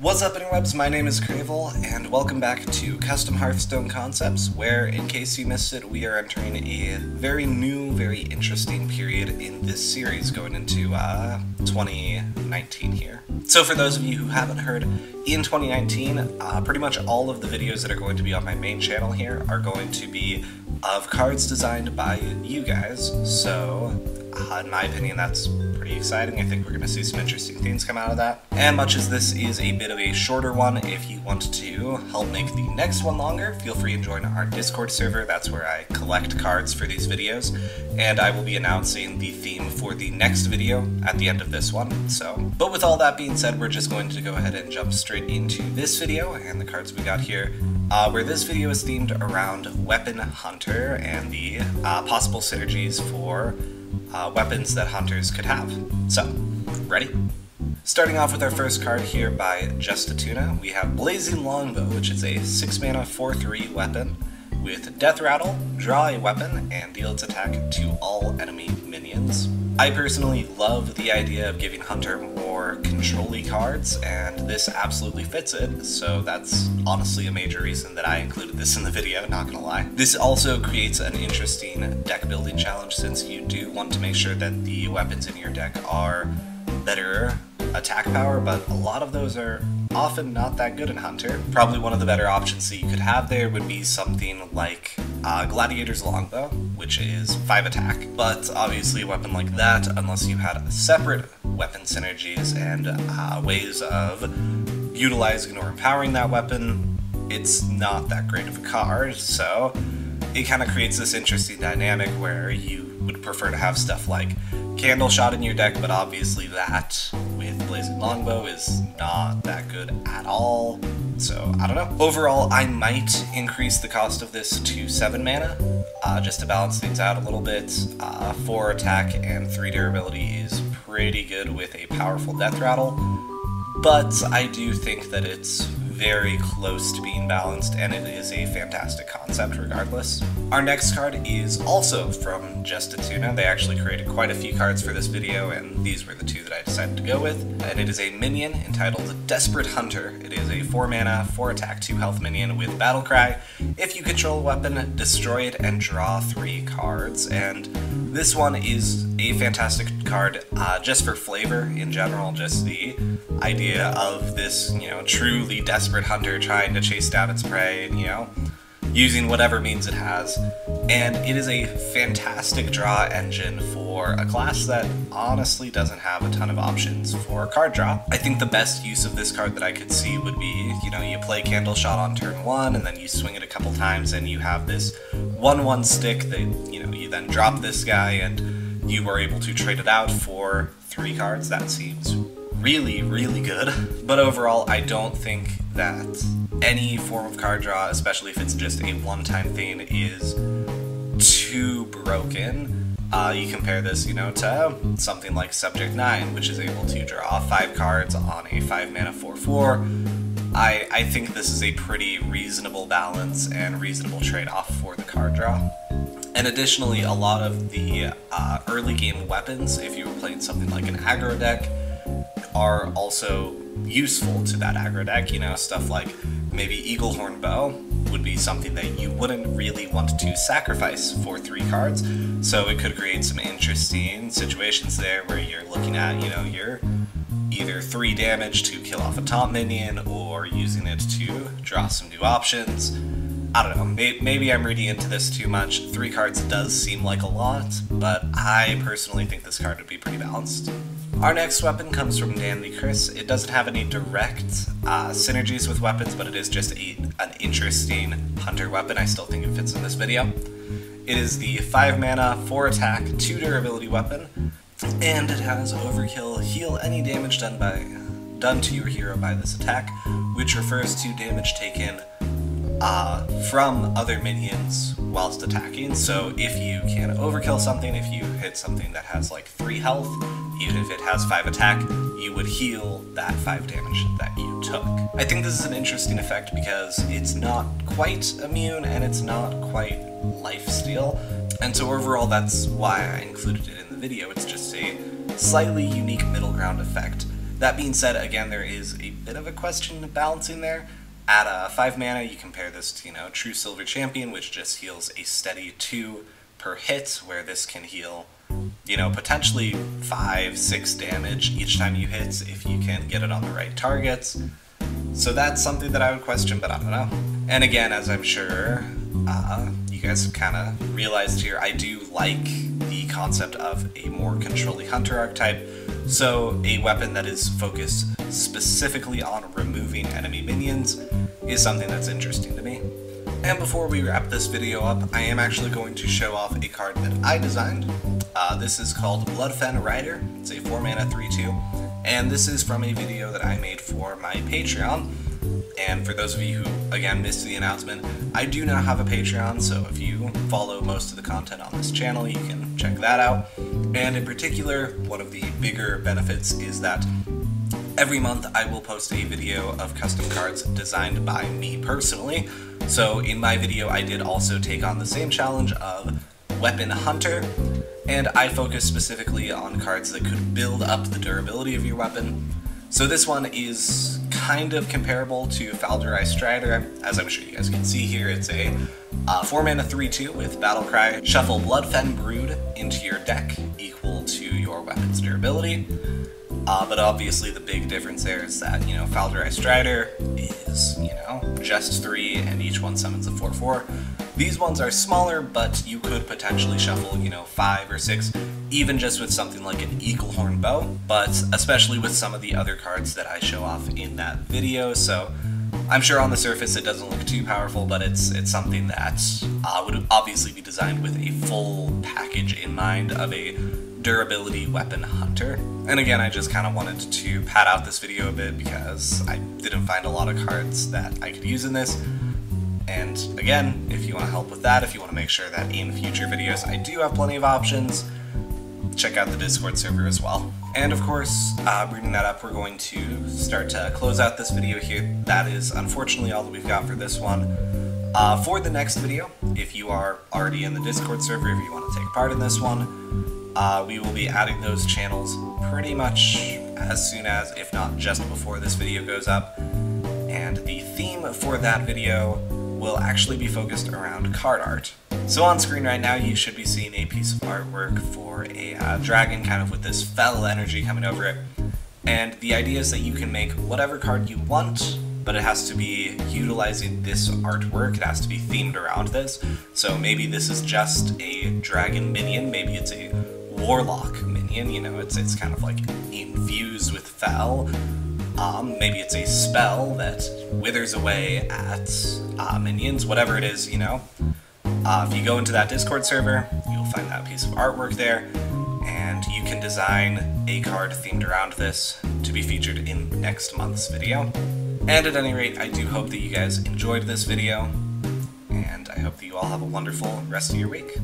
What's up, interwebs? My name is Cravol, and welcome back to Custom Hearthstone Concepts, where, in case you missed it, we are entering a very new, very interesting period in this series going into 2019 here. So for those of you who haven't heard, in 2019, pretty much all of the videos that are going to be on my main channel here are going to be of cards designed by you guys, so in my opinion that's pretty exciting. I think we're going to see some interesting things come out of that. And much as this is a bit of a shorter one, if you want to help make the next one longer, feel free to join our Discord server. That's where I collect cards for these videos, and I will be announcing the theme for the next video at the end of this one. But with all that being said, we're just going to go ahead and jump straight into this video and the cards we got here, where this video is themed around Weapon Hunter and the possible synergies for weapons that hunters could have. So, ready? Starting off with our first card here by Just a Tuna, we have Blazing Longbow, which is a 6-mana 4/3 weapon with Death Rattle, draw a weapon, and deal its attack to all enemy minions. I personally love the idea of giving Hunter more control-y cards, and this absolutely fits it, so that's honestly a major reason that I included this in the video, not gonna lie. This also creates an interesting deck building challenge, since you do want to make sure that the weapons in your deck are better attack power, but a lot of those are often not that good in Hunter. Probably one of the better options that you could have there would be something like Gladiator's Longbow, which is 5 attack, but obviously a weapon like that, unless you had separate weapon synergies and ways of utilizing or empowering that weapon, it's not that great of a card, so it kind of creates this interesting dynamic where you would prefer to have stuff like Candle Shot in your deck, but obviously that with Blazing Longbow is not that good at all, so I don't know. Overall, I might increase the cost of this to 7 mana, just to balance things out a little bit. 4 attack and 3 durability is pretty good with a powerful Death Rattle, but I do think that it's very close to being balanced, and it is a fantastic concept regardless. Our next card is also from Just a Tuna. They actually created quite a few cards for this video, and these were the two that I decided to go with. And it is a minion entitled Desperate Hunter. It is a 4 mana, 4 attack, 2 health minion with Battle Cry. If you control a weapon, destroy it and draw 3 cards. And this one is a fantastic card just for flavor in general, just the idea of this, truly desperate hunter trying to chase down its prey and, using whatever means it has. And it is a fantastic draw engine for a class that honestly doesn't have a ton of options for card draw. I think the best use of this card that I could see would be, you play Candle Shot on turn 1, and then you swing it a couple times, and you have this 1/1 stick that, you then drop this guy, and you are able to trade it out for 3 cards. That seems really, really good. But overall, I don't think that any form of card draw, especially if it's just a one-time thing, is too broken. You compare this, to something like Subject 9, which is able to draw 5 cards on a 5-mana 4/4. I think this is a pretty reasonable balance and reasonable trade-off for the card draw. And additionally, a lot of the early game weapons, if you were playing something like an aggro deck, are also useful to that aggro deck. Stuff like maybe Eaglehorn Bow would be something that you wouldn't really want to sacrifice for 3 cards, so it could create some interesting situations there where you're looking at, you're either 3 damage to kill off a top minion, or using it to draw some new options. I don't know, maybe I'm reading into this too much. 3 cards does seem like a lot, but I personally think this card would be pretty balanced. Our next weapon comes from Dandy Chris. It doesn't have any direct synergies with weapons, but it is just an interesting hunter weapon. I still think it fits in this video. It is the 5 mana, 4 attack, 2 durability weapon, and it has Overkill, heal any damage done to your hero by this attack, which refers to damage taken from other minions whilst attacking. So if you can overkill something, if you hit something that has like 3 health, even if it has 5 attack, you would heal that 5 damage that you took. I think this is an interesting effect because it's not quite immune and it's not quite lifesteal, and so overall that's why I included it in the video. It's just a slightly unique middle ground effect That being said, again, there is a bit of a question of balancing there. At 5 mana, you compare this to, True Silver Champion, which just heals a steady 2 per hit, where this can heal, potentially 5-6 damage each time you hit if you can get it on the right targets. So that's something that I would question, but I don't know. And again, as I'm sure you guys have kind of realized here, I do like the concept of a more controlly hunter archetype, so a weapon that is focused specifically on removing enemy minions is something that's interesting to me. And before we wrap this video up, I am actually going to show off a card that I designed. This is called Bloodfen Rider. It's a 4-mana 3/2, and this is from a video that I made for my Patreon. And for those of you who, again, missed the announcement, I do now have a Patreon, so if you follow most of the content on this channel, you can check that out. And in particular, one of the bigger benefits is that every month I will post a video of custom cards designed by me personally. So in my video, I did also take on the same challenge of Weapon Hunter, and I focus specifically on cards that could build up the durability of your weapon. So this one is kind of comparable to Falderai Strider. As I'm sure you guys can see here, it's a 4-mana 3/2 with Battlecry. Shuffle Bloodfen Brood into your deck, equal to your weapon's durability. But obviously the big difference there is that, Falderai Strider is, just 3, and each one summons a 4/4. These ones are smaller, but you could potentially shuffle, 5 or 6, even just with something like an Eaglehorn Bow, but especially with some of the other cards that I show off in that video. So I'm sure on the surface it doesn't look too powerful, but it's something that would obviously be designed with a full package in mind of a durability weapon hunter. And again, I just kind of wanted to pad out this video a bit because I didn't find a lot of cards that I could use in this. And again, if you want to help with that, if you want to make sure that in future videos I do have plenty of options, check out the Discord server as well. And of course, bringing that up, we're going to start to close out this video here. That is unfortunately all that we've got for this one. For the next video, if you are already in the Discord server, if you want to take part in this one, we will be adding those channels pretty much as soon as, if not just before this video goes up. And the theme for that video will actually be focused around card art. So on screen right now, you should be seeing a piece of artwork for a dragon, kind of with this fell energy coming over it. And the idea is that you can make whatever card you want, but it has to be utilizing this artwork. It has to be themed around this. So maybe this is just a dragon minion, maybe it's a warlock minion, it's kind of like infused with fel. Maybe it's a spell that withers away at minions, whatever it is, If you go into that Discord server, you'll find that piece of artwork there, and you can design a card themed around this to be featured in next month's video. And at any rate, I do hope that you guys enjoyed this video, and I hope that you all have a wonderful rest of your week.